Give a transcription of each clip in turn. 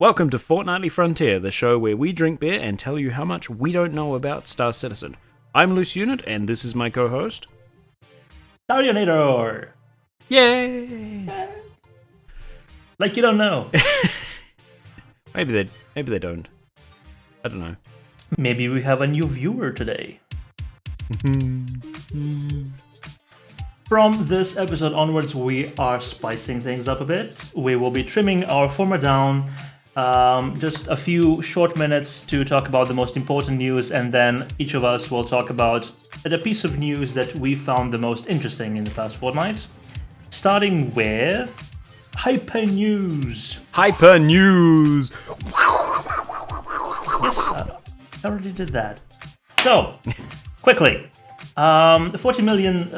Welcome to Fortnightly Frontier, the show where we drink beer and tell you how much we don't know about Star Citizen. I'm Loose Unit, and this is my co-host, Starionator! Yay! Like you don't know. Maybe they don't. I don't know. Maybe we have a new viewer today. From this episode onwards, we are spicing things up a bit. We will be trimming our former down. Just a few short minutes to talk about the most important news, and then each of us will talk about the piece of news that we found the most interesting in the past fortnight. Starting with Hyper News. Hyper News! Yes, I already did that. So, quickly. The $40 million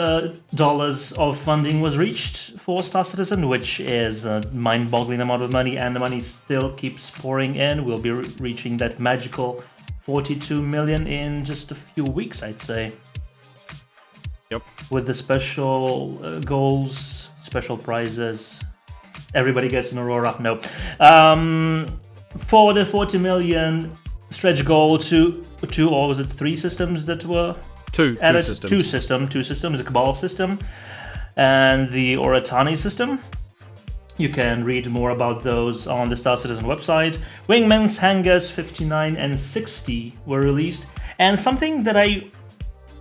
of funding was reached for Star Citizen, which is a mind-boggling amount of money, and the money still keeps pouring in. We'll be reaching that magical $42 million in just a few weeks, I'd say. Yep. With the special goals, special prizes. Everybody gets an Aurora. No. For the 40 million stretch goal to or was it 3 systems that were Two systems. Two systems, the Cabal system and the Oratani system. You can read more about those on the Star Citizen website. Wingman's Hangars 59 and 60 were released, and something that I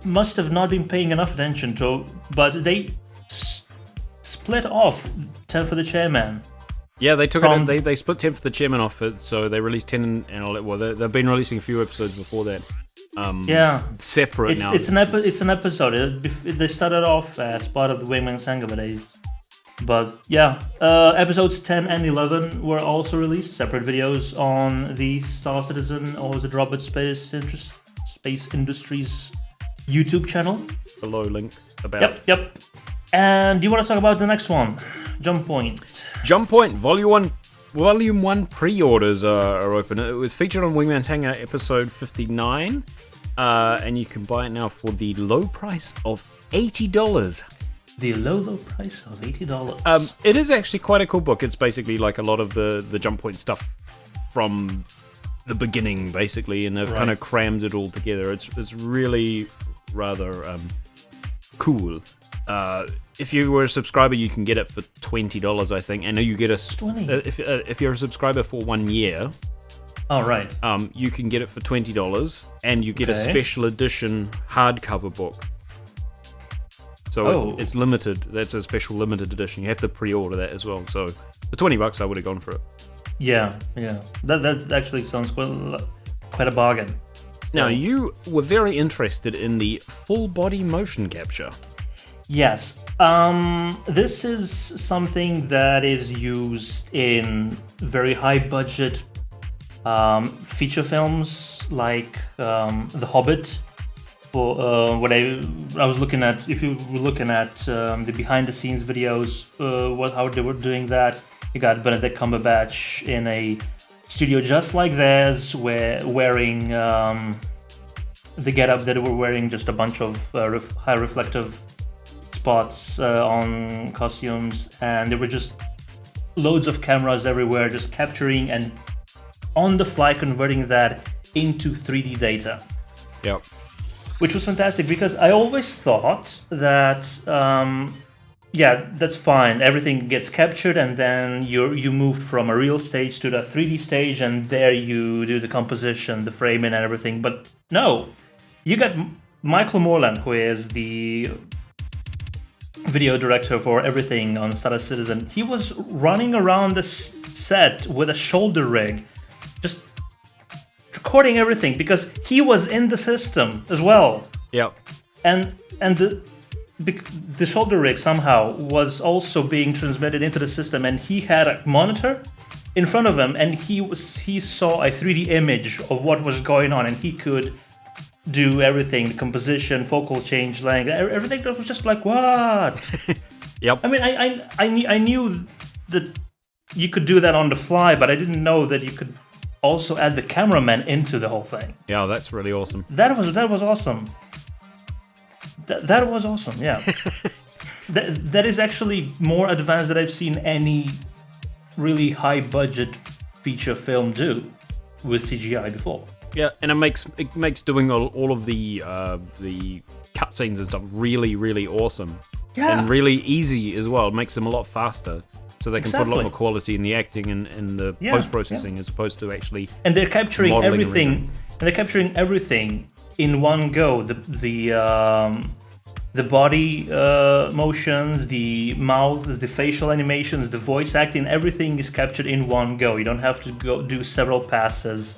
must have not been paying enough attention to, but they split off 10 for the Chairman. Yeah, they took it. They split 10 for the Chairman off it, so they released 10 and all. Well, they've been releasing a few episodes before that. Separate now. It's an episode. They started off as part of the Wingman's Hangar days. But yeah, episodes 10 and 11 were also released, separate videos on the Star Citizen or the Robert Space Industries YouTube channel. Below link about. Yep. And do you want to talk about the next one? Jump Point. Volume 1 pre-orders are open. It was featured on Wingman's Hangar episode 59, and you can buy it now for the low price of $80. The low price of $80. It is actually quite a cool book. It's basically like a lot of the Jump Point stuff from the beginning, basically, and they've kind of crammed it all together. It's really rather cool. If you were a subscriber, you can get it for $20, I think. And you get if you're a subscriber for 1 year. Oh, right. You can get it for $20, and you get a special edition hardcover book. So it's limited. That's a special limited edition. You have to pre-order that as well. So for $20, I would have gone for it. Yeah. That actually sounds quite a bargain. Now, you were very interested in the full body motion capture. Yes. This is something that is used in very high budget feature films like The Hobbit. For what I was looking at, if you were looking at the behind the scenes videos, how they were doing that, you got Benedict Cumberbatch in a studio just like theirs, wearing the getup that they were wearing, just a bunch of high reflective spots on costumes, and there were just loads of cameras everywhere just capturing and on the fly converting that into 3D data. Yep. Which was fantastic, because I always thought that that's fine, everything gets captured and then you moved from a real stage to the 3D stage, and there you do the composition, the framing and everything. But no, you got Michael Moreland, who is the video director for everything on Star Citizen. He was running around the set with a shoulder rig, just recording everything, because he was in the system as well. Yep. And the shoulder rig somehow was also being transmitted into the system, and he had a monitor in front of him, and he saw a 3D image of what was going on, and he could do everything, the composition, focal change, length, everything. That was just like, what? Yep. I mean, I knew that you could do that on the fly, but I didn't know that you could also add the cameraman into the whole thing. Yeah, that's really awesome. That was awesome. That was awesome. Yeah. that is actually more advanced than I've seen any really high budget feature film do with CGI before. Yeah, and it makes doing all of the cutscenes and stuff really, really awesome. Yeah. And really easy as well. It makes them a lot faster, so they can put a lot more quality in the acting and the post-processing as opposed to actually. And they're capturing everything. Rendering. And they're capturing everything in one go. The body motions, the mouth, the facial animations, the voice acting, everything is captured in one go. You don't have to go do several passes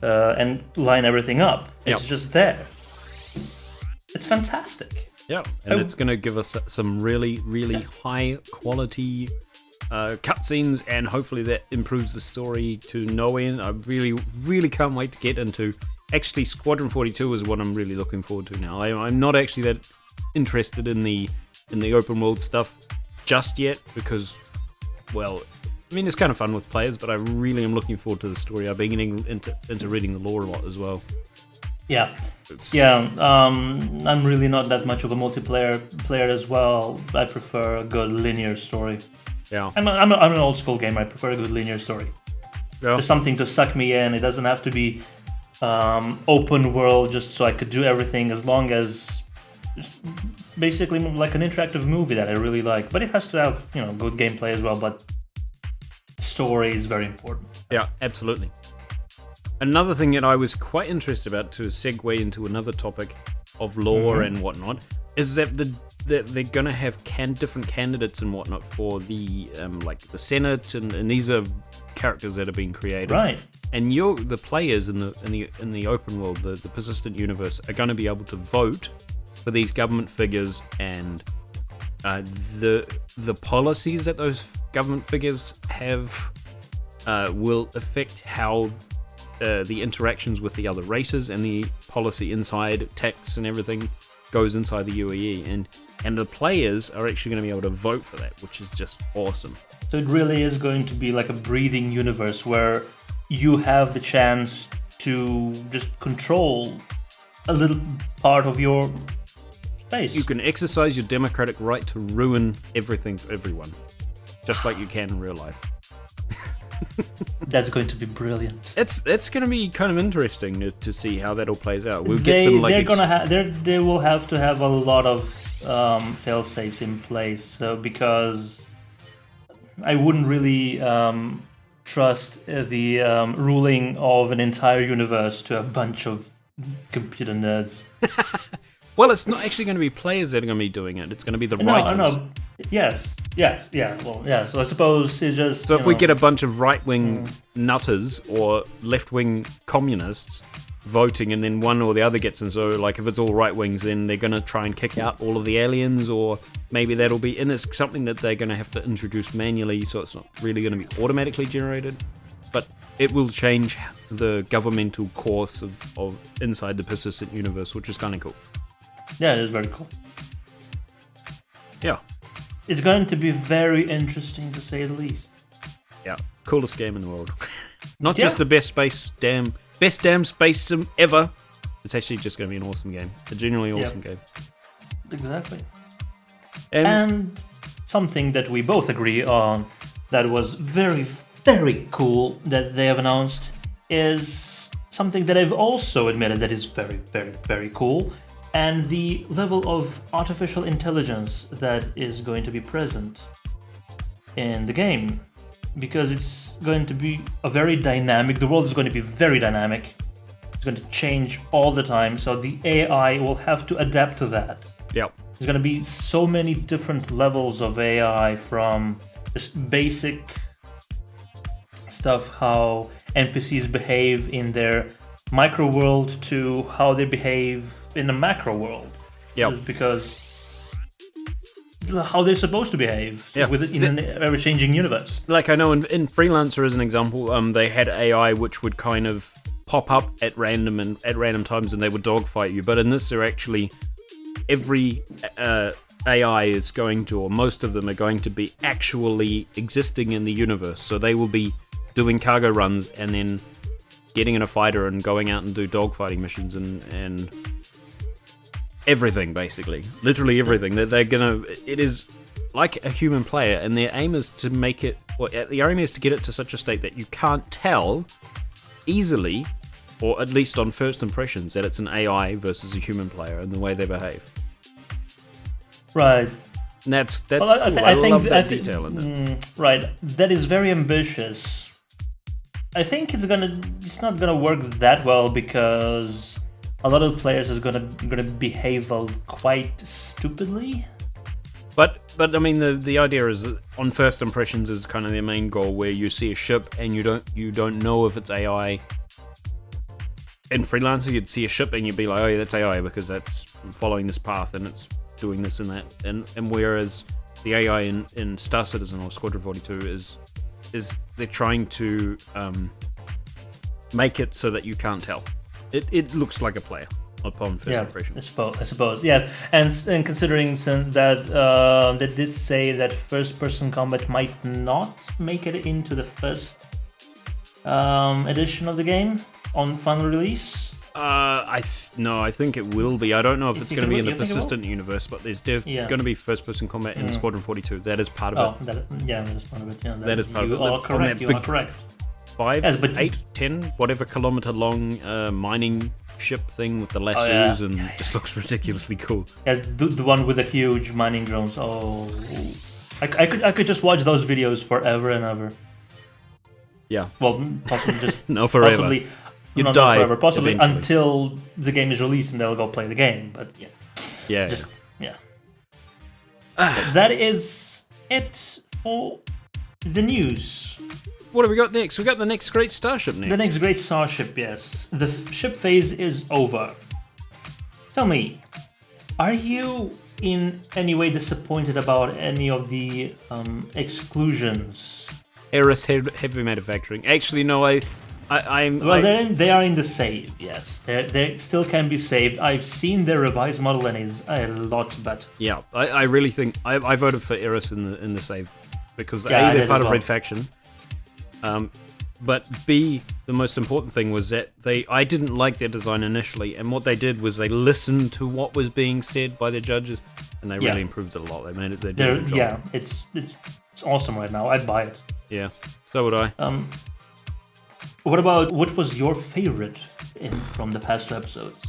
and line everything up. It's just there. It's fantastic. Yeah, and it's going to give us some really, really high quality cutscenes, and hopefully that improves the story to no end. I really, really can't wait to get into. Actually, Squadron 42 is what I'm really looking forward to now. I'm not actually that interested in the open world stuff just yet because, well, I mean, it's kind of fun with players, but I really am looking forward to the story. I've been getting into reading the lore a lot as well. Yeah. I'm really not that much of a multiplayer player as well. I prefer a good linear story. Yeah. I'm an old school gamer. I prefer a good linear story. Yeah. There's something to suck me in. It doesn't have to be open world just so I could do everything, as long as it's basically like an interactive movie that I really like. But it has to have, good gameplay as well. But story is very important. Yeah, absolutely. Another thing that I was quite interested about, to segue into another topic of lore and whatnot, is that they're going to have different candidates and whatnot for the the Senate, and these are characters that have been created. Right. And the players in the open world, the persistent universe, are going to be able to vote for these government figures, and the policies that those government figures have will affect how the interactions with the other races, and the policy inside tax and everything goes inside the UAE, and the players are actually going to be able to vote for that, which is just awesome. So it really is going to be like a breathing universe where you have the chance to just control a little part of your space. You can exercise your democratic right to ruin everything for everyone, just like you can in real life. That's going to be brilliant. It's going to be kind of interesting to see how that all plays out. We'll they get some they will have to have a lot of fail safes in place, because I wouldn't really trust the ruling of an entire universe to a bunch of computer nerds. Well, it's not actually going to be players that are going to be doing it. It's going to be the writers. No. Yes. Well, yeah. So I suppose it's just. So if we get a bunch of right-wing nutters or left-wing communists voting, and then one or the other gets in, so like if it's all right-wings, then they're going to try and kick out all of the aliens, or maybe that'll be, and it's something that they're going to have to introduce manually, so it's not really going to be automatically generated, but it will change the governmental course of inside the persistent universe, which is kind of cool. Yeah, it is very cool. Yeah. It's going to be very interesting, to say the least. Yeah, coolest game in the world. Not just the best damn space sim ever. It's actually just going to be an awesome game. A genuinely awesome game. Exactly. And something that we both agree on that was very, very cool that they have announced is something that I've also admitted that is very, very, very cool. And the level of artificial intelligence that is going to be present in the game. Because it's going to be the world is going to be very dynamic. It's going to change all the time, so the AI will have to adapt to that. Yep. There's going to be so many different levels of AI, from just basic stuff, how NPCs behave in their micro world, to how they behave in the macro world. Yeah. Because how they're supposed to behave in an ever-changing universe. Like I know in Freelancer, as an example, they had AI which would kind of pop up at random times, and they would dogfight you. But in this, they're actually every AI is going to, or most of them are going to be actually existing in the universe. So they will be doing cargo runs and then getting in a fighter and going out and do dogfighting missions and everything, basically, literally everything. They're gonna. It is like a human player, and their aim is to make it. Well, the aim is to get it to such a state that you can't tell easily, or at least on first impressions, that it's an AI versus a human player and the way they behave. Right. And that's Well, cool. I love that detail in it. Right. That is very ambitious. I think it's not gonna work that well because a lot of players is gonna behave quite stupidly. But I mean the idea is that on first impressions is kind of their main goal, where you see a ship and you don't know if it's AI. In Freelancer, you'd see a ship and you'd be like, oh yeah, that's AI because that's following this path and it's doing this and that. And whereas the AI in Star Citizen or Squadron 42 is they're trying to make it so that you can't tell. It looks like a player upon first impression. I suppose. Yeah, and considering that they did say that first-person combat might not make it into the first edition of the game on final release. I think it will be. I don't know if it's going to be in the persistent universe, but there's going to be first-person combat in Squadron 42. That is part of it. That is part of it. Yeah, that is part of it. You are correct. You are correct. 8, 10, whatever kilometer long mining ship thing with the lassos and just looks ridiculously cool. Yeah, the one with the huge mining drones. Oh, I could just watch those videos forever and ever. Yeah. Well, possibly just no forever. Possibly, you not die forever. Possibly eventually. Until the game is released and they'll go play the game. But yeah. That is it for the news. What have we got next? We got the next great starship next. The next great starship, yes. The ship phase is over. Tell me, are you in any way disappointed about any of the exclusions? Eris heavy manufacturing. Actually, no. They are in the save. Yes, they still can be saved. I've seen their revised model and it's a lot better. Yeah, I really think I voted for Eris in the save because A, they're part of Red Faction. But B, the most important thing was that I didn't like their design initially, and what they did was they listened to what was being said by the judges, and they really improved it a lot. They made it. They did a good job. Yeah, it's awesome right now. I'd buy it. Yeah, so would I. What was your favorite from the past two episodes?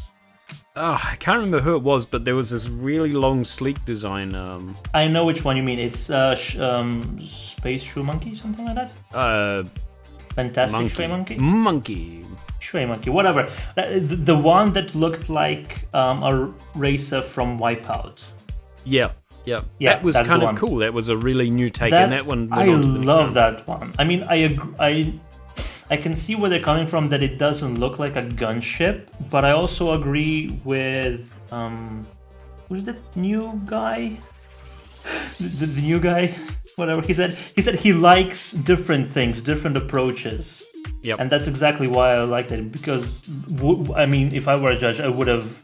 Oh, I can't remember who it was, but there was this really long, sleek design. I know which one you mean. It's Space Shrew Monkey, something like that? Fantastic Shrew Monkey? Shrew Monkey, whatever. The one that looked like a racer from Wipeout. Yeah. That was kind of cool. That was a really new take, and that one... I love that one. I mean, I can see where they're coming from, that it doesn't look like a gunship, but I also agree with who's the new guy? The new guy, whatever he said. He said he likes different things, different approaches. Yep. And that's exactly why I liked it, because I mean, if I were a judge, I would have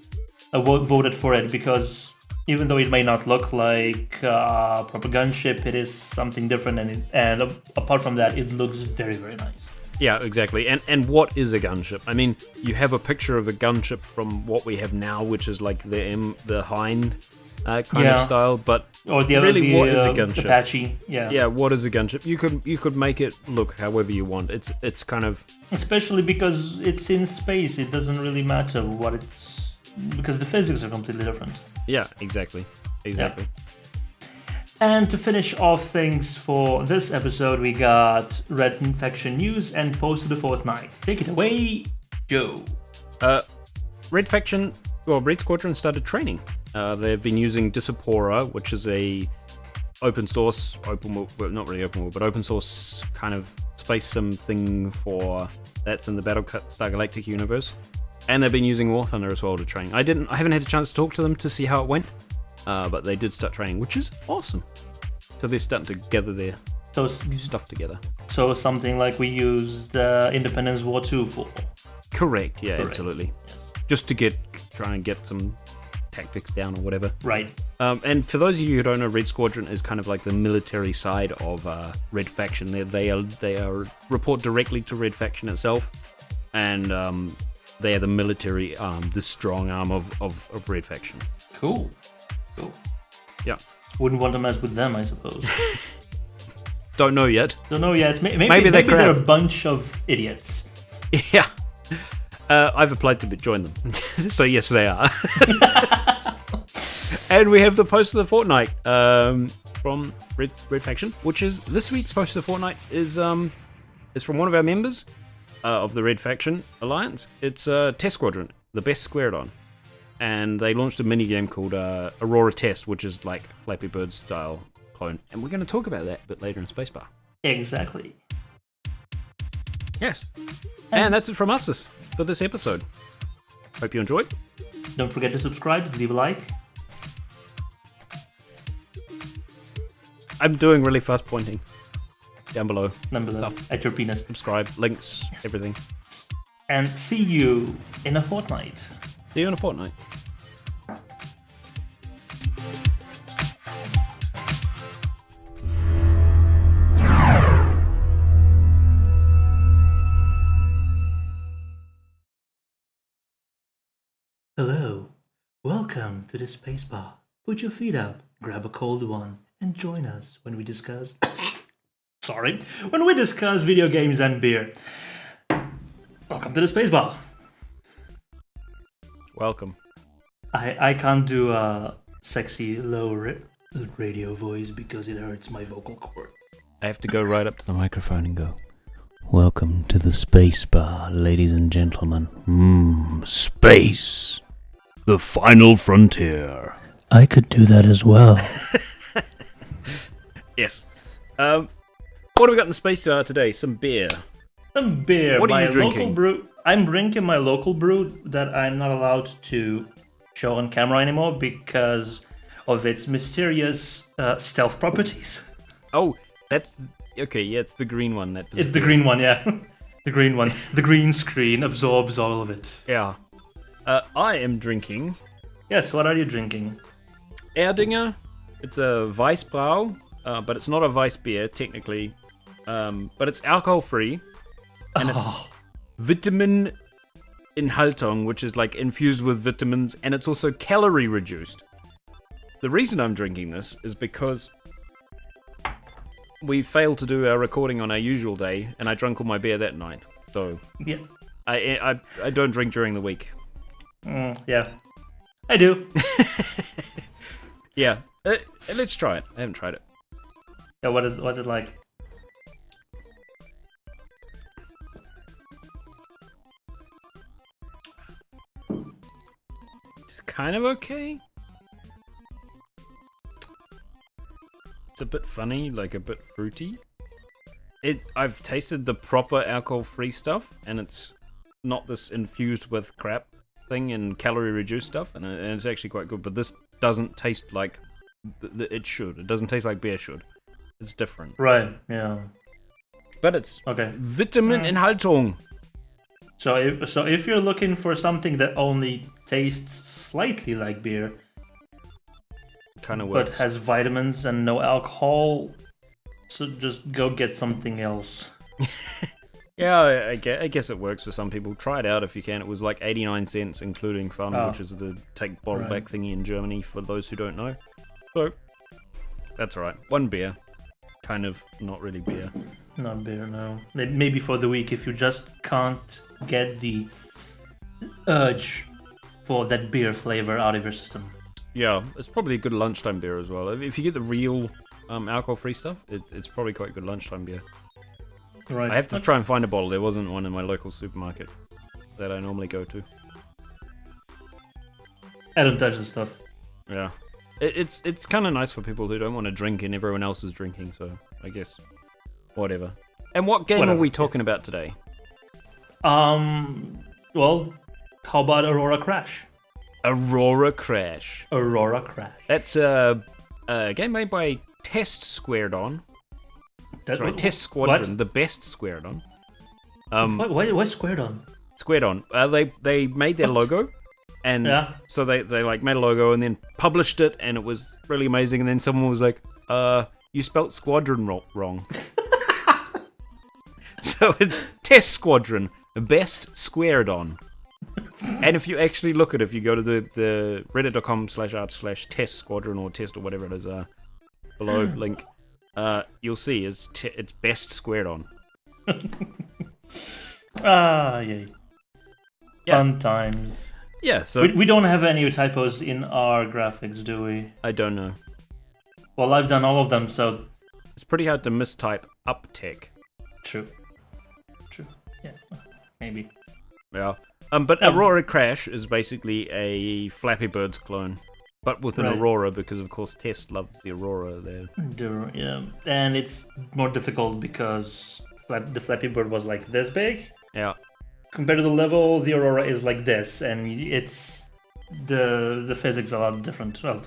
voted for it, because even though it may not look like a proper gunship, it is something different, and apart from that, it looks very, very nice. Yeah, exactly. And what is a gunship? I mean, you have a picture of a gunship from what we have now, which is like the Hind kind of style. But what is a gunship? Apache. Yeah, what is a gunship? You could make it look however you want. It's kind of, especially because it's in space. It doesn't really matter what it's, because the physics are completely different. Yeah, exactly. Yeah. And to finish off things for this episode, we got Red Faction news and Post of the Fortnight. Take it away, Joe. Red Squadron started training. They've been using Disapora, which is a open source kind of space sim thing that's in the Battlestar Galactica universe. And they've been using War Thunder as well to train. I haven't had a chance to talk to them to see how it went. But they did start training, which is awesome. So they're starting to gather their stuff together. So something like we used Independence War 2 for. Correct, absolutely. Yeah. Just to try and get some tactics down or whatever. Right. And for those of you who don't know, Red Squadron is kind of like the military side of Red Faction. They are report directly to Red Faction itself, and they are the military arm, the strong arm of Red Faction. Cool. Yeah. Wouldn't want to mess with them, I suppose. Don't know yet. Don't know yet. Maybe they're a bunch of idiots. Yeah. I've applied to join them. So yes, they are. And we have the post of the fortnight from Red Faction, which is this week's post of the fortnight is from one of our members of the Red Faction Alliance. It's Test Squadron, the best Squardon. And they launched a mini game called Aurora Test, which is like Flappy Bird style clone. And we're going to talk about that a bit later in Spacebar. Exactly. Yes. And that's it from us for this episode. Hope you enjoyed. Don't forget to subscribe, leave a like. I'm doing really fast pointing. Down below. At your penis. Subscribe, links, everything. And see you in a fortnight. See you in a fortnight. Hello. Welcome to the Spacebar. Put your feet up, grab a cold one, and join us when we discuss... when we discuss video games and beer. Welcome to the Spacebar. Welcome. I can't do a sexy low radio voice because it hurts my vocal cord. I have to go right up to the microphone and go, welcome to the Spacebar, ladies and gentlemen. Space. The final frontier. I could do that as well. Yes. What have we got in the space today? Some beer. Some beer. What are you drinking? Local brew. I'm drinking my local brew that I'm not allowed to show on camera anymore because of its mysterious stealth properties. Oh, that's... Okay, yeah, it's the green one. It's the green one, yeah. The green one. The green screen absorbs all of it. Yeah. I am drinking... Yes, what are you drinking? Erdinger. It's a Weissbrau, but it's not a Weiss beer, technically. But it's alcohol-free. And it's Vitamin Inhaltung, which is like infused with vitamins, and it's also calorie reduced. The reason I'm drinking this is because we failed to do our recording on our usual day, and I drank all my beer that night. So yeah, I don't drink during the week. Yeah, I do. Yeah, let's try it. I haven't tried it. Yeah, what's it like? It's kind of okay. It's a bit funny, like a bit fruity. I've tasted the proper alcohol-free stuff, and it's not this infused with crap thing and calorie-reduced stuff, and it's actually quite good. But this doesn't taste like it should. It doesn't taste like beer should. It's different. Right. Yeah. But it's okay. Vitamin Inhaltung. So if you're looking for something that only tastes slightly like beer, kind of works, but has vitamins and no alcohol, so just go get something else. Yeah, I guess it works for some people. Try it out if you can. It was like 89 cents, including fun, which is the take bottle back thingy in Germany, for those who don't know. So, that's alright. One beer. Kind of not really beer. Not beer, no. Maybe for the week if you just can't get the urge for that beer flavor out of your system. Yeah, it's probably a good lunchtime beer as well. If you get the real alcohol-free stuff, it's probably quite a good lunchtime beer. Right. I have to try and find a bottle. There wasn't one in my local supermarket that I normally go to. I don't touch the stuff. Yeah. It's kind of nice for people who don't want to drink and everyone else is drinking, so I guess whatever. And what game are we talking about today? Well, how about Aurora Crash? Aurora Crash. Aurora Crash. That's a game made by Test Squardon. That's right, Test Squadron, the best Squardon. What's Squardon? Squardon. They made their logo. And so they like made a logo and then published it, and it was really amazing. And then someone was like, you spelt Squadron wrong. So it's Test Squadron, the best Squardon. And if you actually look at it, if you go to the reddit.com/art/test squadron or test or whatever it is, below link, you'll see it's best Squardon. Yay. Yeah. Fun times. Yeah, so We don't have any typos in our graphics, do we? I don't know. Well, I've done all of them, so It's pretty hard to mistype uptech. true. Yeah, maybe. Yeah. But Aurora Crash is basically a Flappy Bird's clone, but with an Right. Aurora because, of course, Test loves the Aurora there. Yeah, and it's more difficult because the Flappy Bird was like this big. Yeah. Compared to the level, the Aurora is like this, and it's the physics are a lot different. Well,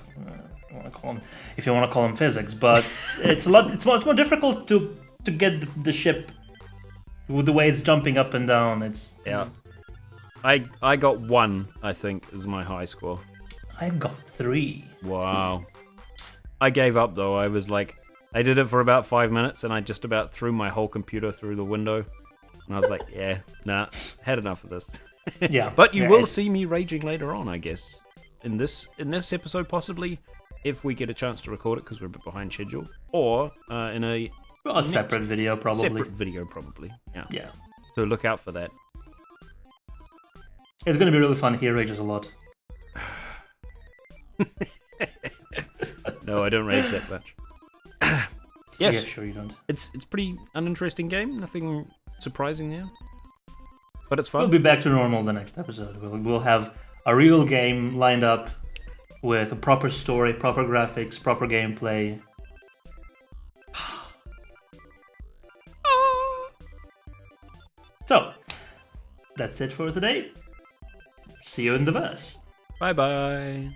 I wanna call them, if you want to call them physics, but it's a lot. It's more difficult to get the ship with the way it's jumping up and down. It's Yeah. I got 1, I think, is my high score. I got 3. Wow. I gave up though. I was like, I did it for about 5 minutes and I just about threw my whole computer through the window. And I was like, yeah, nah, had enough of this. Yeah, But you yeah, will it's- see me raging later on, I guess. In this episode, possibly, if we get a chance to record it because we're a bit behind schedule, or in a Well, a separate video, probably. separate video, probably. Yeah. Yeah, So look out for that. it's gonna be really fun. He rages a lot. No, I don't rage that much. Yes, Yeah, sure you don't. it's pretty uninteresting game. Nothing surprising there, but it's fun. We'll be back to normal the next episode. We'll have a real game lined up with a proper story, proper graphics, proper gameplay. So, that's it for today. See you in the verse. Bye bye.